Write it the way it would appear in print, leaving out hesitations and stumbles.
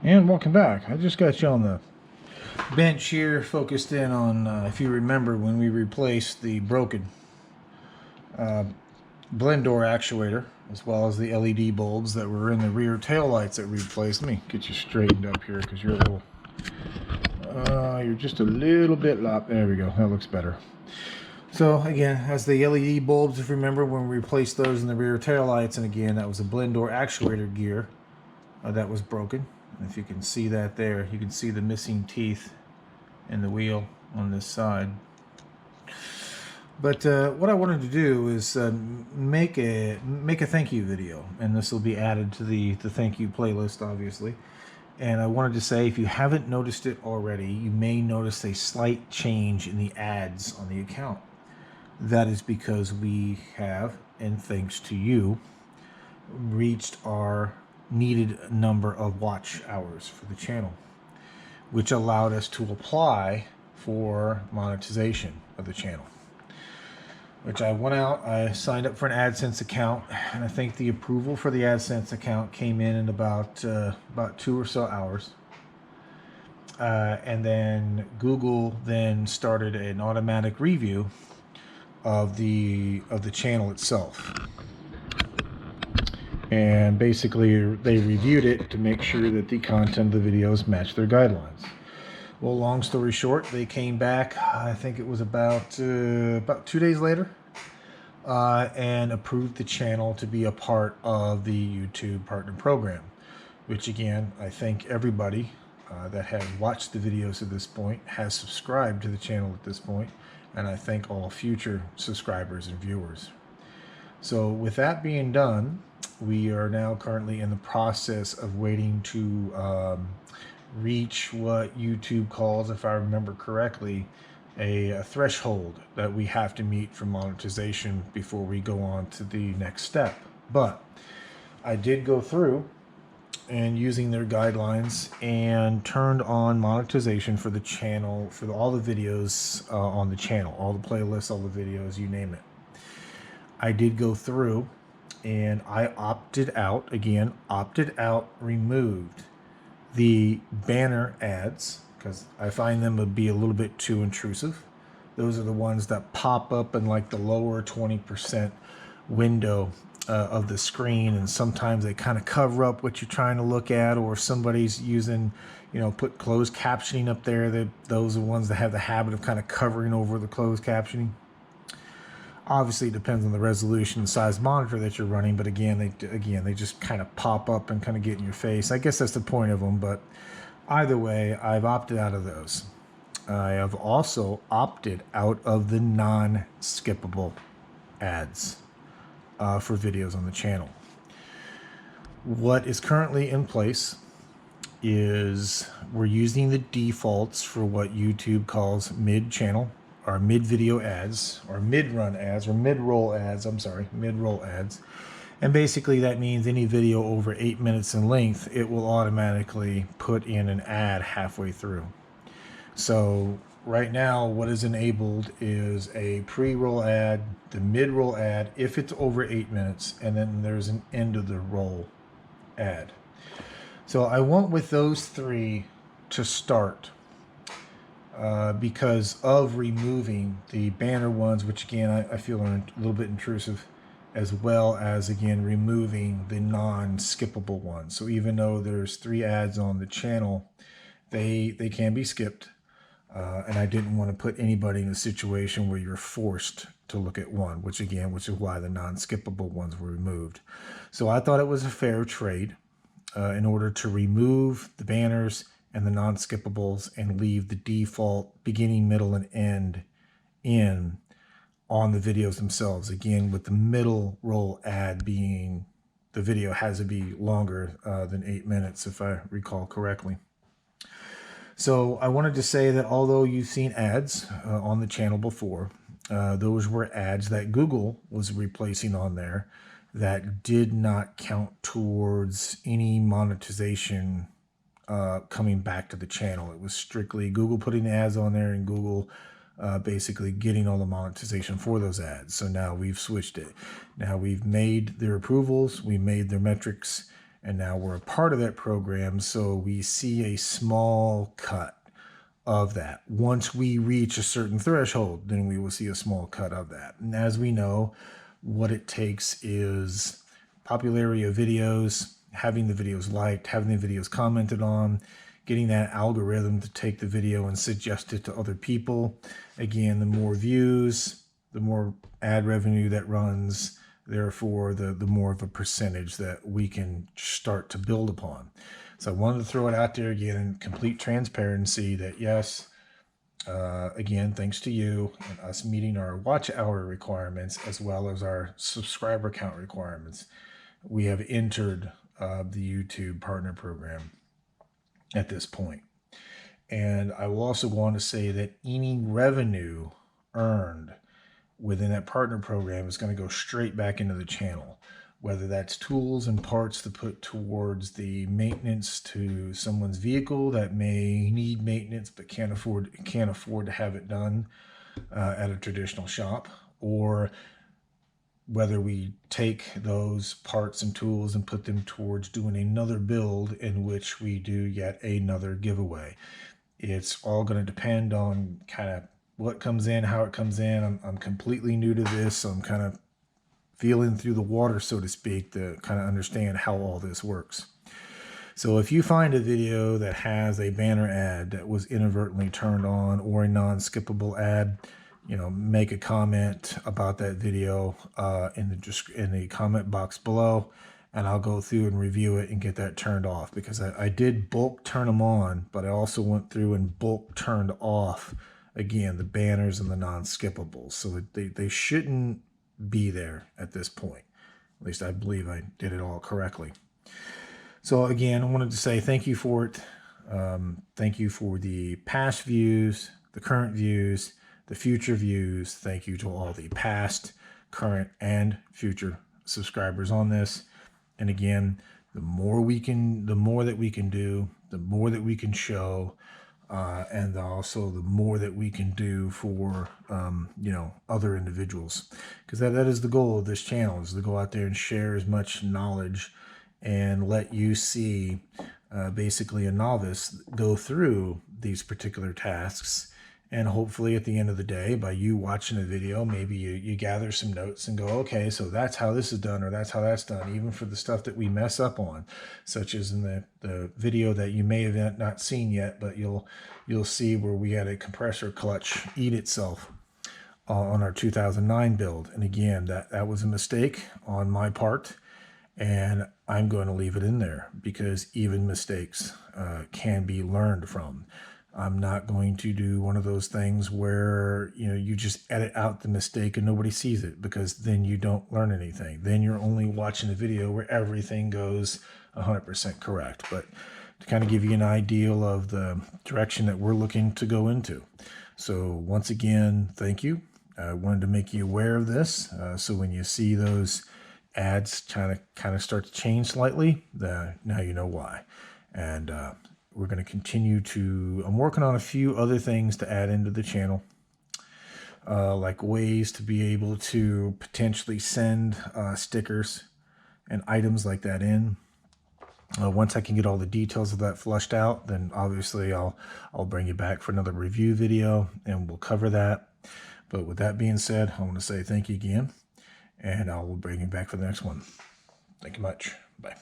And welcome back. I just got you on the bench here, focused in on, if you remember, when we replaced the broken blend door actuator, as well as the LED bulbs that were in the rear tail lights that we replaced. Let me get you straightened up here because you're just a little bit lopped. There we go. That looks better. So again, as the LED bulbs, if you remember, when we replaced those in the rear tail lights, and again, that was a blend door actuator gear that was broken. And if you can see that there, you can see the missing teeth in the wheel on this side. But what I wanted to do is make a thank you video, and this will be added to the thank you playlist, obviously. And I wanted to say, if you haven't noticed it already, you may notice a slight change in the ads on the account. That is because we have, and thanks to you, reached our needed number of watch hours for the channel, which allowed us to apply for monetization of the channel. Which I went out, I signed up for an AdSense account, and I think the approval for the AdSense account came in about 2 or so hours. And then Google then started an automatic review of the channel itself. And basically they reviewed it to make sure that the content of the videos matched their guidelines. Well, long story short, they came back, I think it was about 2 days later, and approved the channel to be a part of the YouTube Partner Program, which again, I thank everybody that has watched the videos at this point, has subscribed to the channel at this point, and I thank all future subscribers and viewers. So with that being done, we are now currently in the process of waiting to reach what YouTube calls, if I remember correctly, a threshold that we have to meet for monetization before we go on to the next step. But I did go through and using their guidelines and turned on monetization for the channel, for all the videos on the channel, all the playlists, all the videos, you name it. I did go through and I opted out, removed the banner ads because I find them to be a little bit too intrusive. Those are the ones that pop up in like the lower 20% window of the screen, and sometimes they kind of cover up what you're trying to look at, or if somebody's using, put closed captioning up there, those are the ones that have the habit of kind of covering over the closed captioning. Obviously, it depends on the resolution and size monitor that you're running, but again, they just kind of pop up and kind of get in your face. I guess that's the point of them, but either way, I've opted out of those. I have also opted out of the non-skippable ads for videos on the channel. What is currently in place is we're using the defaults for what YouTube calls mid-channel, or mid-video ads, or mid-run ads, or mid-roll ads, mid-roll ads. And basically that means any video over 8 minutes in length, it will automatically put in an ad halfway through. So right now what is enabled is a pre-roll ad, the mid-roll ad, if it's over 8 minutes, and then there's an end of the roll ad. So I went with those 3 to start. Because of removing the banner ones, which again I feel are a little bit intrusive, as well as again removing the non-skippable ones. So even though there's 3 ads on the channel, they can be skipped, and I didn't want to put anybody in a situation where you're forced to look at one, which is why the non-skippable ones were removed. So I thought it was a fair trade in order to remove the banners and the non-skippables and leave the default beginning, middle, and end in on the videos themselves. Again, with the middle roll ad being the video has to be longer than 8 minutes, if I recall correctly. So I wanted to say that although you've seen ads on the channel before, those were ads that Google was replacing on there that did not count towards any monetization coming back to the channel. It was strictly Google putting ads on there and Google basically getting all the monetization for those ads. So now we've switched it. Now we've made their approvals, we made their metrics, and now we're a part of that program, so we see a small cut of that. Once we reach a certain threshold, then we will see a small cut of that. And as we know, what it takes is popularity of videos, having the videos liked, having the videos commented on, getting that algorithm to take the video and suggest it to other people. Again, the more views, the more ad revenue that runs, therefore the more of a percentage that we can start to build upon. So I wanted to throw it out there again in complete transparency that yes, again, thanks to you and us meeting our watch hour requirements as well as our subscriber count requirements, we have entered the YouTube partner program at this point. And I will also go on to say that any revenue earned within that partner program is going to go straight back into the channel, whether that's tools and parts to put towards the maintenance to someone's vehicle that may need maintenance but can't afford to have it done at a traditional shop, or whether we take those parts and tools and put them towards doing another build in which we do yet another giveaway. It's all going to depend on kind of what comes in, how it comes in. I'm completely new to this, so I'm kind of feeling through the water, so to speak, to kind of understand how all this works. So if you find a video that has a banner ad that was inadvertently turned on or a non-skippable ad, make a comment about that video in the comment box below, and I'll go through and review it and get that turned off, because I did bulk turn them on, but I also went through and bulk turned off, again, the banners and the non-skippables. So they shouldn't be there at this point. At least I believe I did it all correctly. So again, I wanted to say thank you for it. Thank you for the past views, the current views, the future views. Thank you to all the past, current, and future subscribers on this. And again, the more that we can do, the more that we can show, and also the more that we can do for other individuals, because that is the goal of this channel, is to go out there and share as much knowledge and let you see basically a novice go through these particular tasks. And hopefully at the end of the day, by you watching a video, maybe you gather some notes and go, okay, so that's how this is done, or that's how that's done, even for the stuff that we mess up on, such as in the video that you may have not seen yet, but you'll see where we had a compressor clutch eat itself on our 2009 build. And again, that was a mistake on my part, and I'm going to leave it in there because even mistakes can be learned from. I'm not going to do one of those things where you just edit out the mistake and nobody sees it, because then you don't learn anything. Then you're only watching a video where everything goes 100% correct. But to kind of give you an idea of the direction that we're looking to go into. So once again, thank you. I wanted to make you aware of this, so when you see those ads kind of start to change slightly, now you know why. And we're going to continue I'm working on a few other things to add into the channel, like ways to be able to potentially send stickers and items like that in. Once I can get all the details of that flushed out, then obviously I'll bring you back for another review video and we'll cover that. But with that being said, I want to say thank you again, and I will bring you back for the next one. Thank you much. Bye.